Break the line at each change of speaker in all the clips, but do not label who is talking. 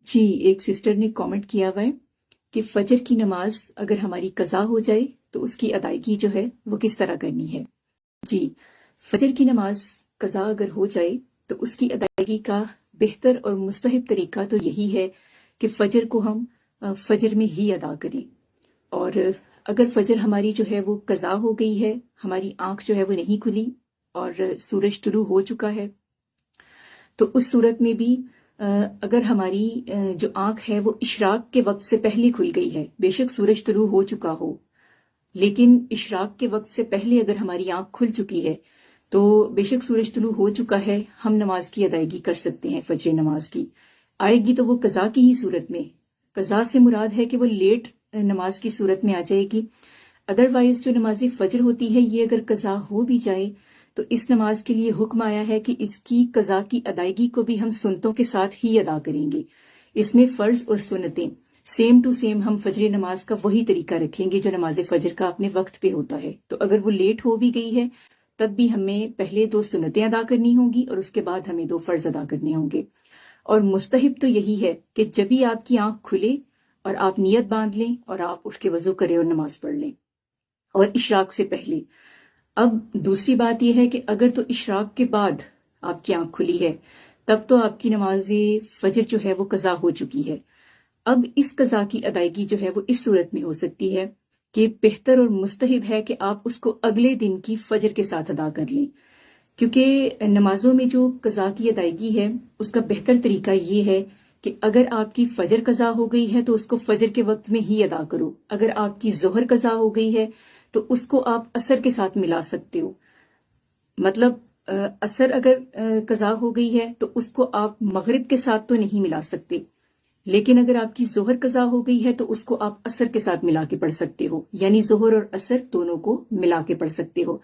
جی، ایک سسٹر نے کامنٹ کیا ہوا ہے کہ فجر کی نماز اگر ہماری قضا ہو جائے تو اس کی ادائیگی جو ہے وہ کس طرح کرنی ہے۔ جی، فجر کی نماز قضا اگر ہو جائے تو اس کی ادائیگی کا بہتر اور مستحب طریقہ تو یہی ہے کہ فجر کو ہم فجر میں ہی ادا کریں، اور اگر فجر ہماری جو ہے وہ قضا ہو گئی ہے، ہماری آنکھ جو ہے وہ نہیں کھلی اور سورج طلوع ہو چکا ہے، تو اس صورت میں بھی اگر ہماری جو آنکھ ہے وہ اشراق کے وقت سے پہلے کھل گئی ہے، بے شک سورج طلوع ہو چکا ہو، لیکن اشراق کے وقت سے پہلے اگر ہماری آنکھ کھل چکی ہے تو بے شک سورج طلوع ہو چکا ہے، ہم نماز کی ادائیگی کر سکتے ہیں۔ فجر نماز کی آئے گی تو وہ قضا کی ہی صورت میں، قضا سے مراد ہے کہ وہ لیٹ نماز کی صورت میں آ جائے گی۔ ادروائز جو نماز فجر ہوتی ہے، یہ اگر قضا ہو بھی جائے تو اس نماز کے لیے حکم آیا ہے کہ اس کی قضا کی ادائیگی کو بھی ہم سنتوں کے ساتھ ہی ادا کریں گے۔ اس میں فرض اور سنتیں سیم ٹو سیم ہم فجر نماز کا وہی طریقہ رکھیں گے جو نماز فجر کا اپنے وقت پہ ہوتا ہے۔ تو اگر وہ لیٹ ہو بھی گئی ہے تب بھی ہمیں پہلے 2 سنتیں ادا کرنی ہوں گی اور اس کے بعد ہمیں 2 فرض ادا کرنے ہوں گے۔ اور مستحب تو یہی ہے کہ جب ہی آپ کی آنکھ کھلے اور آپ نیت باندھ لیں اور آپ اٹھ کے وضو کریں اور نماز پڑھ لیں، اور اشراق سے پہلے۔ اب دوسری بات یہ ہے کہ اگر تو اشراق کے بعد آپ کی آنکھ کھلی ہے تب تو آپ کی نماز فجر جو ہے وہ قضا ہو چکی ہے۔ اب اس قضا کی ادائیگی جو ہے وہ اس صورت میں ہو سکتی ہے کہ بہتر اور مستحب ہے کہ آپ اس کو اگلے دن کی فجر کے ساتھ ادا کر لیں، کیونکہ نمازوں میں جو قضا کی ادائیگی ہے اس کا بہتر طریقہ یہ ہے کہ اگر آپ کی فجر قضا ہو گئی ہے تو اس کو فجر کے وقت میں ہی ادا کرو، اگر آپ کی ظہر قضا ہو گئی ہے تو اس کو آپ عصر کے ساتھ ملا سکتے ہو۔ مطلب عصر اگر قضا ہو گئی ہے تو اس کو آپ مغرب کے ساتھ تو نہیں ملا سکتے، لیکن اگر آپ کی ظہر قضا ہو گئی ہے تو اس کو آپ عصر کے ساتھ ملا کے پڑھ سکتے ہو، یعنی ظہر اور عصر دونوں کو ملا کے پڑھ سکتے ہو۔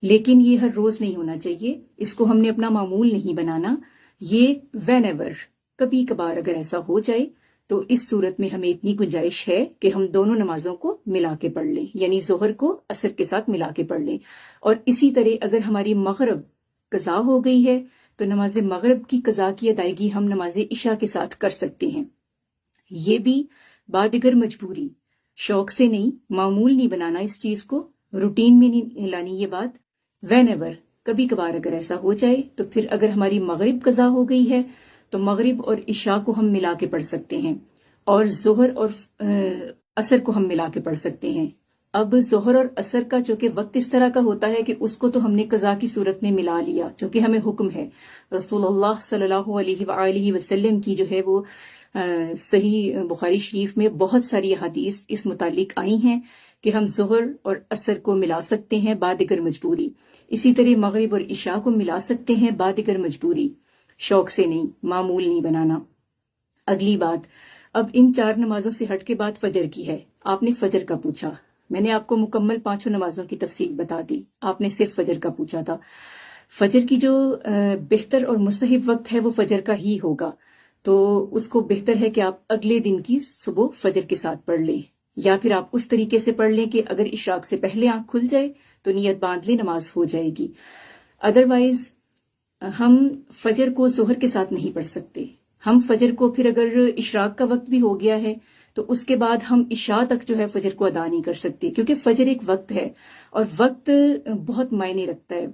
لیکن یہ ہر روز نہیں ہونا چاہیے، اس کو ہم نے اپنا معمول نہیں بنانا، یہ وین ایور، کبھی کبھار اگر ایسا ہو جائے تو اس صورت میں ہمیں اتنی گنجائش ہے کہ ہم دونوں نمازوں کو ملا کے پڑھ لیں، یعنی ظہر کو عصر کے ساتھ ملا کے پڑھ لیں۔ اور اسی طرح اگر ہماری مغرب قضا ہو گئی ہے تو نماز مغرب کی قضا کی ادائیگی ہم نماز عشاء کے ساتھ کر سکتے ہیں۔ یہ بھی بادگر مجبوری، شوق سے نہیں، معمول نہیں بنانا اس چیز کو، روٹین میں نہیں لانی یہ بات۔ وین ایور، کبھی کبھار اگر ایسا ہو جائے تو پھر اگر ہماری مغرب قضا ہو گئی ہے تو مغرب اور عشاء کو ہم ملا کے پڑھ سکتے ہیں، اور ظہر اور عصر کو ہم ملا کے پڑھ سکتے ہیں۔ اب ظہر اور عصر کا چونکہ وقت اس طرح کا ہوتا ہے کہ اس کو تو ہم نے قضا کی صورت میں ملا لیا، چونکہ ہمیں حکم ہے، رسول اللہ صلی اللہ علیہ وآلہ وسلم کی جو ہے وہ صحیح بخاری شریف میں بہت ساری احادیث اس متعلق آئی ہیں کہ ہم ظہر اور عصر کو ملا سکتے ہیں بادگر مجبوری، اسی طرح مغرب اور عشاء کو ملا سکتے ہیں بادگر مجبوری، شوق سے نہیں، معمول نہیں بنانا۔ اگلی بات، اب ان 4 نمازوں سے ہٹ کے بعد فجر کی ہے۔ آپ نے فجر کا پوچھا، میں نے آپ کو مکمل 5 نمازوں کی تفصیل بتا دی، آپ نے صرف فجر کا پوچھا تھا۔ فجر کی جو بہتر اور مستحب وقت ہے وہ فجر کا ہی ہوگا، تو اس کو بہتر ہے کہ آپ اگلے دن کی صبح فجر کے ساتھ پڑھ لیں، یا پھر آپ اس طریقے سے پڑھ لیں کہ اگر اشراق سے پہلے آنکھ کھل جائے تو نیت باندھ لیں، نماز ہو جائے گی۔ ادروائز ہم فجر کو ظہر کے ساتھ نہیں پڑھ سکتے، ہم فجر کو پھر اگر اشراق کا وقت بھی ہو گیا ہے تو اس کے بعد ہم عشاء تک جو ہے فجر کو ادا نہیں کر سکتے، کیونکہ فجر ایک وقت ہے اور وقت بہت معنی رکھتا ہے،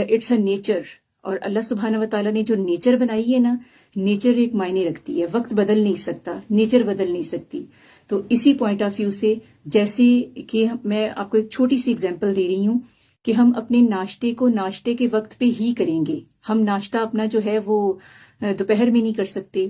اٹس اے نیچر، اور اللہ سبحانہ و تعالیٰ نے جو نیچر بنائی ہے نا، نیچر ایک معنی رکھتی ہے، وقت بدل نہیں سکتا، نیچر بدل نہیں سکتی۔ تو اسی پوائنٹ آف ویو سے، جیسے کہ میں آپ کو ایک چھوٹی سی اگزامپل دے رہی ہوں کہ ہم اپنے ناشتے کو ناشتے کے وقت پہ ہی کریں گے، ہم ناشتہ اپنا جو ہے وہ دوپہر میں نہیں کر سکتے،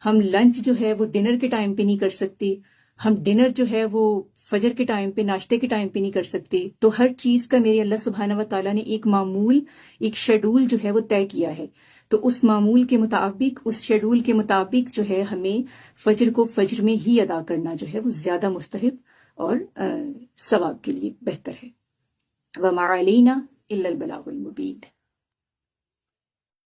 ہم لنچ جو ہے وہ ڈنر کے ٹائم پہ نہیں کر سکتے، ہم ڈنر جو ہے وہ فجر کے ٹائم پہ، ناشتے کے ٹائم پہ نہیں کر سکتے۔ تو ہر چیز کا میرے اللہ سبحانہ و تعالیٰ نے ایک معمول، ایک شیڈول جو ہے وہ طے کیا ہے، تو اس معمول کے مطابق، اس شیڈول کے مطابق جو ہے ہمیں فجر کو فجر میں ہی ادا کرنا جو ہے وہ زیادہ مستحب اور ثواب کے لیے بہتر ہے۔ وَمَا عَلَيْنَا إِلَّا الْبَلَاغُ الْمُبِينُ۔